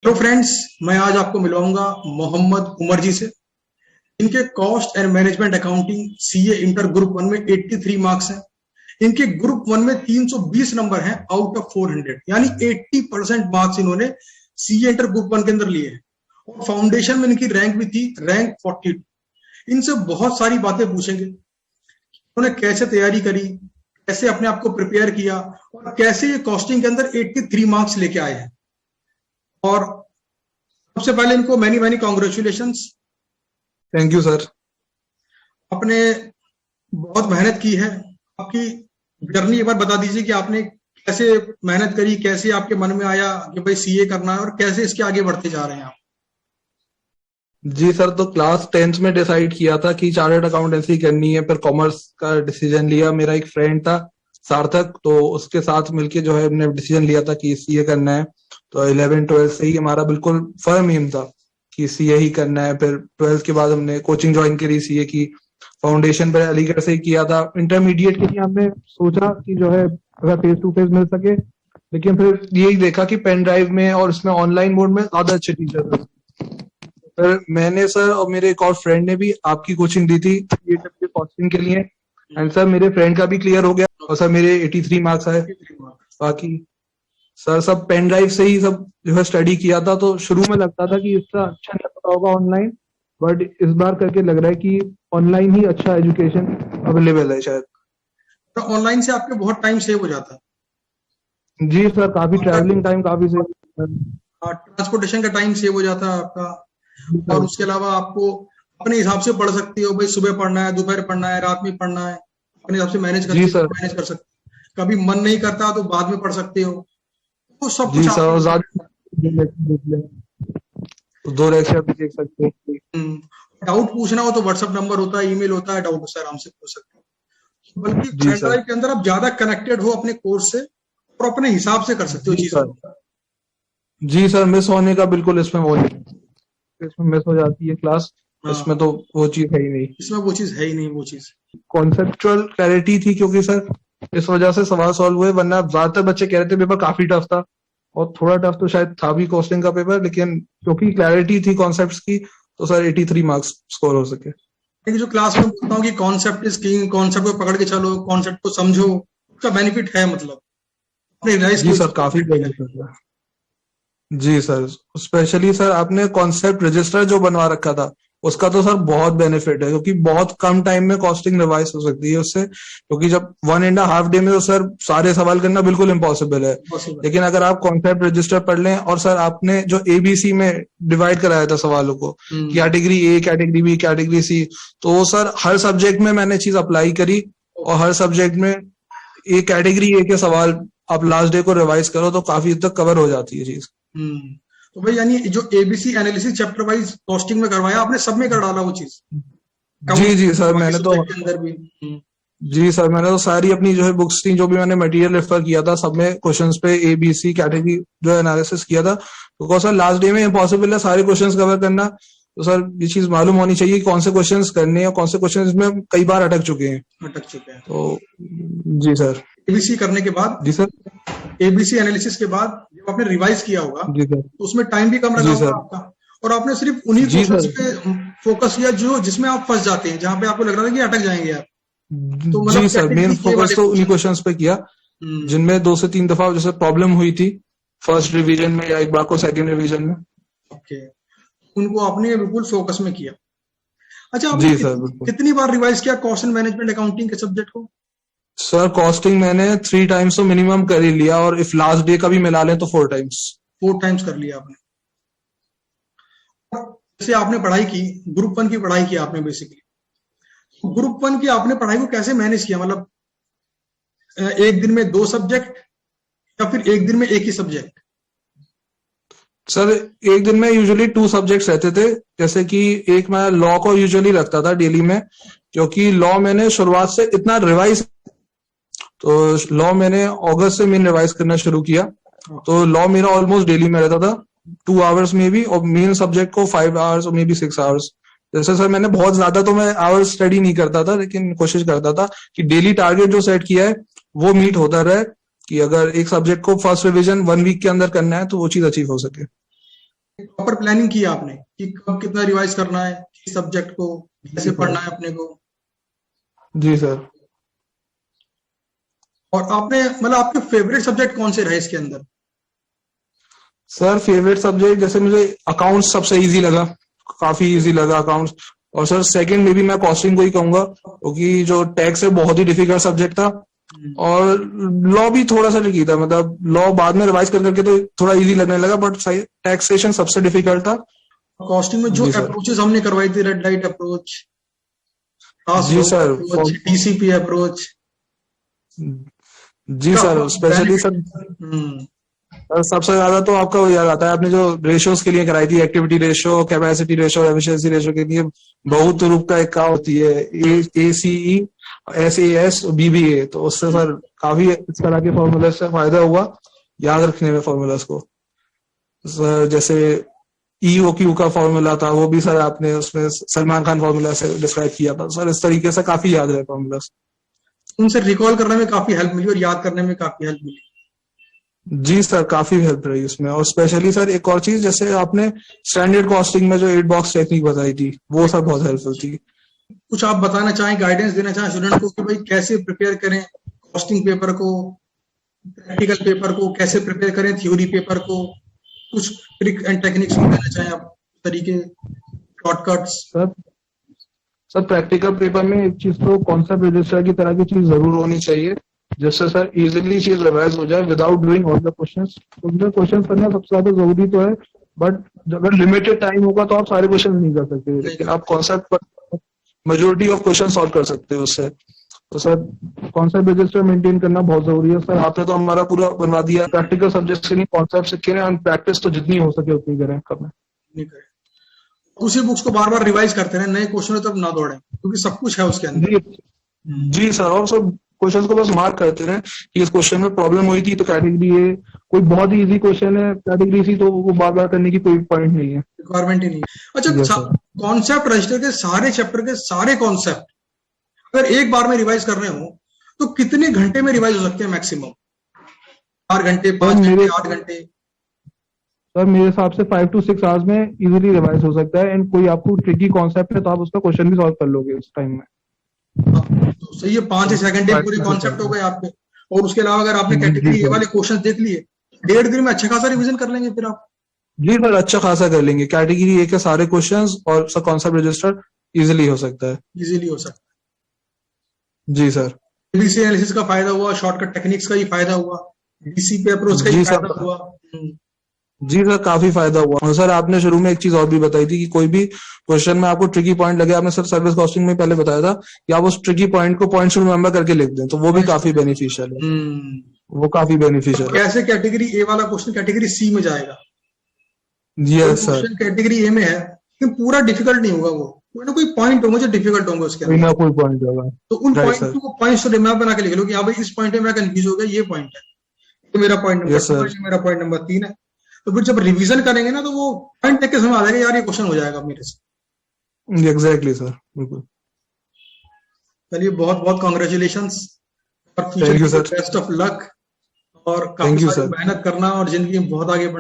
तो फ्रेंड्स, मैं आज आपको मिलवाऊंगा मोहम्मद उमर जी से। इनके cost and management accounting CA inter group one में 83 मार्क्स हैं। इनके ग्रुप वन में 320 नंबर हैं आउट ऑफ 400, यानी 80% मार्क्स इन्होंने सीए इंटर ग्रुप वन के अंदर लिए हैं। और फाउंडेशन में इनकी रैंक भी थी रैंक 42। इनसे बहुत सारी बातें पूछेंगे। उन्होंने कैसे तैयारी करी, कैसे अपने आप को प्रिपेयर किया और कैसे ये कॉस्टिंग के अंदर 83 मार्क्स लेके आए हैं। और सबसे पहले इनको many many congratulations. Thank you sir. आपने बहुत मेहनत की है। आपकी जर्नी एक बार बता दीजिए कि आपने कैसे मेहनत करी, कैसे आपके मन में आया कि भाई सीए करना है और कैसे इसके आगे बढ़ते जा रहे हैं आप। जी सर, तो क्लास 10th में डिसाइड किया था कि चार्टर्ड अकाउंटेंसी करनी है, फिर कॉमर्स का डिसीजन लिया। मेरा एक फ्रेंड था सार्थक, तो उसके साथ मिलके जो है हमने डिसीजन लिया था कि सीए करना है। तो 11-12 से ही हमारा बिल्कुल फर्म एम था कि सीए ही करना है। फिर 12th के बाद हमने कोचिंग ज्वाइन करी सीए की। फाउंडेशन पर अलीगढ़ से ही किया था। इंटरमीडिएट के लिए हमने सोचा कि जो है अगर फेस टू फेस मिल सके, लेकिन फिर यही देखा कि पेन ड्राइव में और इसमें ऑनलाइन मोड में ज्यादा अच्छे टीचर थे। फिर मैंने सर और मेरे एक और फ्रेंड ने भी आपकी कोचिंग दी थी ये कॉस्टिंग के लिए। एंड सर मेरे फ्रेंड का भी क्लियर हो गया और सर मेरे 83 मार्क्स आए। बाकी सर सब पेन ड्राइव से ही सब जो है स्टडी किया था। तो शुरू में लगता था कि इसका अच्छा नहीं पता होगा ऑनलाइन, बट इस बार करके लग रहा है कि ऑनलाइन ही अच्छा एजुकेशन अवेलेबल है शायद। तो ऑनलाइन से आपके बहुत टाइम सेव हो जाता है। जी सर, काफी ट्रैवलिंग टाइम काफी सेव, ट्रांसपोर्टेशन का टाइम सेव हो जाता है आपका। और उसके अलावा आपको अपने हिसाब से पढ़ सकते हो, भाई सुबह पढ़ना है, दोपहर पढ़ना है, रात में पढ़ना है, अपने हिसाब से मैनेज कर सकते हो। कभी मन नहीं करता तो बाद में पढ़ सकते हो। तो सब जी कुछ सर, दो लेक्चर भी देख सकते हैं। डाउट पूछना हो तो व्हाट्सएप नंबर होता है, ईमेल होता है, डाउट से आराम से पूछ सकते हो। बल्कि पेन ड्राइव के अंदर आप ज्यादा कनेक्टेड हो अपने कोर्स से और अपने हिसाब से कर सकते हो चीजों। जी सर, मिस होने का बिल्कुल इसमें वो नहीं, इसमें मिस हो जाती है क्लास। इसमें तो वो चीज है ही नहीं, इसमें वो चीज है ही नहीं। वो चीज कॉन्सेप्चुअल क्लैरिटी थी, क्योंकि सर इस वजह से सवाल सॉल्व हुए। वरना ज्यादातर बच्चे कह रहे थे पेपर काफी टफ था, और थोड़ा टफ तो शायद था भी कॉस्टिंग का पेपर, लेकिन क्योंकि क्लैरिटी थी कॉन्सेप्ट्स की तो सर 83 मार्क्स स्कोर हो सके। जो क्लास में बोलता हूँ कि कॉन्सेप्ट इज किंग, कॉन्सेप्ट को पकड़ के चलो, कॉन्सेप्ट को समझो, उसका बेनिफिट है। मतलब जी सर, काफी बेनिफिट है। जी सर, स्पेशली सर आपने कॉन्सेप्ट रजिस्टर जो बनवा रखा था उसका तो सर बहुत बेनिफिट है, क्योंकि बहुत कम टाइम में कॉस्टिंग रिवाइज हो सकती है उससे। क्योंकि जब 1.5 डे में तो सर सारे सवाल करना बिल्कुल इम्पॉसिबल है। लेकिन अगर आप कॉन्सेप्ट रजिस्टर पढ़ लें, और सर आपने जो एबीसी में डिवाइड कराया था सवालों को, category A, category B, category C, तो वो सर हर सब्जेक्ट में मैंने चीज अप्लाई करी। और हर सब्जेक्ट में एक कैटेगरी ए के सवाल आप लास्ट डे को रिवाइज करो तो काफी हद तक कवर हो जाती है चीज। तो भाई यानी जो ABC analysis chapter wise costing में करवाया आपने, सब में कर डाला वो चीज। जी सर, मैंने तो अंदर भी जी सर, मैंने तो सारी अपनी जो है बुक्स थी, जो भी मैंने मटेरियल रेफर किया था, सब में क्वेश्चंस पे एबीसी कैटेगरी जो है एनालिसिस किया था। तो सर लास्ट डे में इम्पॉसिबल है सारे क्वेश्चंस कवर करना। तो सर ये चीज मालूम होनी चाहिए कौन से क्वेश्चंस करने हैं और कौन से क्वेश्चंस इसमें कई बार अटक चुके हैं। तो जी सर, एबीसी करने के बाद, जी सर, एबीसी एनालिसिस के बाद जब आपने रिवाइज किया होगा तो उसमें टाइम भी कम लगा होगा आपका, और आपने सिर्फ उन्हीं क्वेश्चंस पे फोकस किया जो जिसमें आप फंस जाते हैं, जहां पे आपको लग रहा था कि अटक जाएंगे आप। तो मतलब जी सर, मेन फोकस तो उन्हीं क्वेश्चंस पे किया जिनमें 2 से 3 दफा जैसे प्रॉब्लम हुई थी फर्स्ट रिवीजन में या एक बार को सेकंड रिवीजन में। ओके, उनको आपने बिल्कुल फोकस में किया। अच्छा, आपने कितनी बार रिवाइज किया कॉस्ट एंड मैनेजमेंट अकाउंटिंग के सब्जेक्ट को? सर कॉस्टिंग मैंने 3 टाइम्स तो मिनिमम कर ही लिया, और इफ लास्ट डे का भी मिला लें तो 4 टाइम्स। 4 टाइम्स कर लिया आपने। जैसे आपने पढ़ाई की, ग्रुप 1 की पढ़ाई की आपने, बेसिकली ग्रुप 1 की आपने पढ़ाई को कैसे मैनेज किया? मतलब एक दिन में 2 सब्जेक्ट या फिर एक दिन में एक ही सब्जेक्ट? सर एक दिन में यूजुअली 2 सब्जेक्ट्स रहते थे। जैसे कि एक मैं लॉ को यूजुअली रखता था डेली में, क्योंकि लॉ मैंने शुरुआत से इतना रिवाइज, तो लॉ मैंने अगस्त से मेन रिवाइज करना शुरू किया। तो लॉ मेरा ऑलमोस्ट डेली में रहता था 2 आवर्स में भी, और मेन सब्जेक्ट को 5 आवर्स और मे बी 6 आवर्स। जैसे सर मैंने बहुत ज्यादा तो मैं आवर्स स्टडी नहीं करता था, लेकिन कोशिश करता था कि डेली टारगेट जो सेट किया है वो मीट होता रहे, कि अगर एक सब्जेक्ट को फर्स्ट रिवीजन 1 वीक के अंदर करना है तो वो चीज अचीव हो सके। प्रॉपर प्लानिंग की आपने कि कब कितना रिवाइज करना है, किस सब्जेक्ट को कैसे पढ़ना है अपने को? जी सर। और आपने मतलब आपके फेवरेट सब्जेक्ट कौन से रहे इसके अंदर? सर फेवरेट सब्जेक्ट जैसे मुझे अकाउंट्स सबसे इजी लगा, काफी इजी लगा अकाउंट्स। और सर सेकंड में भी मैं कॉस्टिंग को ही कहूंगा, क्योंकि जो टैक्स है बहुत ही डिफिकल्ट सब्जेक्ट था। और लॉ भी थोड़ा सा ट्रिकी था, मतलब लॉ बाद में रिवाइज कर करके तो थोड़ा इजी लगने लगा, बट टैक्सेशन सबसे डिफिकल्ट था। कॉस्टिंग में जो जी सर। अप्रोचेस हमने करवाई थी, रेड लाइट अप्रोच, जी सर। अप्रोच, डीसीपी अप्रोच, जी सर, स्पेशली सर सबसे ज्यादा तो आपका वो याद आता है, आपने जो रेशियोज के लिए कराई थी, activity ratio, capacity ratio, efficiency ratio के लिए बहुत रूप का एक काम होती है, ACE, SAS, BBA। तो उससे सर काफी इस तरह के फॉर्मूले से फायदा हुआ याद रखने में फॉर्मूलाज को। सर जैसे EOQ का फॉर्मूला था, वो भी सर आपने उसमें सलमान खान फॉर्मूला से डिस्क्राइब किया था। सर इस तरीके से काफी याद रहे फॉर्मूलाज। उनसे रिकॉल करने में काफी हेल्प मिली और याद करने में काफी हेल्प मिली। जी सर, काफी हेल्प रही उसमें। और स्पेशली सर एक और चीज, जैसे आपने स्टैंडर्ड कॉस्टिंग में जो 8 बॉक्स टेक्निक बताई थी, वो सर बहुत हेल्पफुल थी। कुछ आप बताना चाहें, गाइडेंस देना चाहें स्टूडेंट को कि भाई कैसे प्रिपेयर करें कॉस्टिंग पेपर को, प्रैक्टिकल पेपर को कैसे प्रिपेयर करें, थ्योरी पेपर को? कुछ ट्रिक एंड टेक्निक्स देना चाहें आप, तरीके, शॉर्टकट्स? सर प्रैक्टिकल पेपर में एक चीज तो कॉन्सेप्ट रजिस्टर की तरह की चीज जरूर होनी चाहिए, जिससे सर इजीली चीज रिवाइज हो जाए without doing all the questions. Questions करना सबसे ज्यादा जरूरी तो है, बट अगर लिमिटेड टाइम होगा तो आप सारे क्वेश्चन नहीं कर सकते, लेकिन आप कॉन्सेप्ट पर मेजोरिटी ऑफ क्वेश्चन सॉल्व कर सकते हो उससे। तो सर कॉन्सेप्ट रजिस्टर मेंटेन करना बहुत जरूरी है। सर आपने तो हमारा पूरा बनवा दिया, प्रैक्टिकल सब्जेक्ट के लिए कॉन्सेप्ट सीखे हैं, प्रैक्टिस तो जितनी हो सके उतनी करें करना। उसी बुक्स को बार बार रिवाइज करते रहे, नए क्वेश्चन तब ना दौड़े, क्योंकि सब कुछ है उसके अंदर। जी सर, और सब क्वेश्चन को बस मार्क करते रहे कि इस क्वेश्चन में प्रॉब्लम हुई थी तो कैटेगरी ए, कोई बहुत ही इजी क्वेश्चन है कैटेगरी सी, तो वो बार बार करने की कोई पॉइंट नहीं है, रिक्वायरमेंट ही नहीं है। अच्छा, कॉन्सेप्ट रजिस्टर के सारे चैप्टर के सारे कॉन्सेप्ट अगर एक बार में रिवाइज करने हो तो कितने घंटे में रिवाइज हो सकते हैं मैक्सिमम? 4 घंटे, 5 घंटे, 8 घंटे? सर मेरे हिसाब से 5 to 6 आवर्स में इजीली रिवाइज हो सकता है। एंड कोई आपको ट्रिकी कॉन्सेप्ट है तो आप उसका क्वेश्चन भी सॉल्व कर लोगे उस टाइम में। तो सही है, 5 से 6 घंटे पूरे कॉन्सेप्ट हो गए आपके। और उसके अलावा अगर आपने कैटेगरी ए वाले क्वेश्चन देख लिए, 1.5 दिन में अच्छा खासा रिवीजन कर लेंगे फिर आप। जी सर, अच्छा खासा कर लेंगे कैटेगरी ए के सारे क्वेश्चंस, और सब कॉन्सेप्ट रजिस्टर इजीली हो सकता है। इजीली हो सकता है। जी सर। एबीसी एनालिसिस का फायदा हुआ, शॉर्टकट टेक्निक्स का ही फायदा हुआ, डीसीपी अप्रोच का ही फायदा हुआ। जी सर, काफी फायदा हुआ। और सर आपने शुरू में एक चीज और भी बताई थी कि कोई भी क्वेश्चन में आपको ट्रिकी पॉइंट लगे, आपने सर सर्विस कॉस्टिंग में पहले बताया था कि आप उस ट्रिकी पॉइंट को पॉइंट्स रिमेंबर करके लिख दें, तो वो भी काफी बेनिफिशियल है। वो काफी बेनिफिशियल है। कैसे कैटेगरी ए वाला क्वेश्चन कैटेगरी सी में जाएगा? Yes sir. कैटेगरी ए में है लेकिन पूरा डिफिकल्ट नहीं होगा, वो कोई ना कोई पॉइंट होंगे जो डिफिकल्ट होंगे उसके अंदर, कोई पॉइंट होगा, तो उन पॉइंट को पॉइंट्स तो मैप बना के लिख लो कि हाँ भाई इस पॉइंट पे मैं कंफ्यूज हो गया, ये पॉइंट है, ये मेरा पॉइंट नंबर 2 है, मेरा पॉइंट नंबर 3 है। तो फिर जब रिवीजन करेंगे ना तो वो पॉइंट देख के समझ आ जाएगा, यार ये क्वेश्चन हो जाएगा मेरे से। एग्जैक्टली सर, बिल्कुल। चलिए, बहुत बहुत कॉन्ग्रेचुलेशंस और फ्यूचर, बेस्ट ऑफ लक, और काफी सारी मेहनत करना और जिंदगी में बहुत आगे बढ़ना।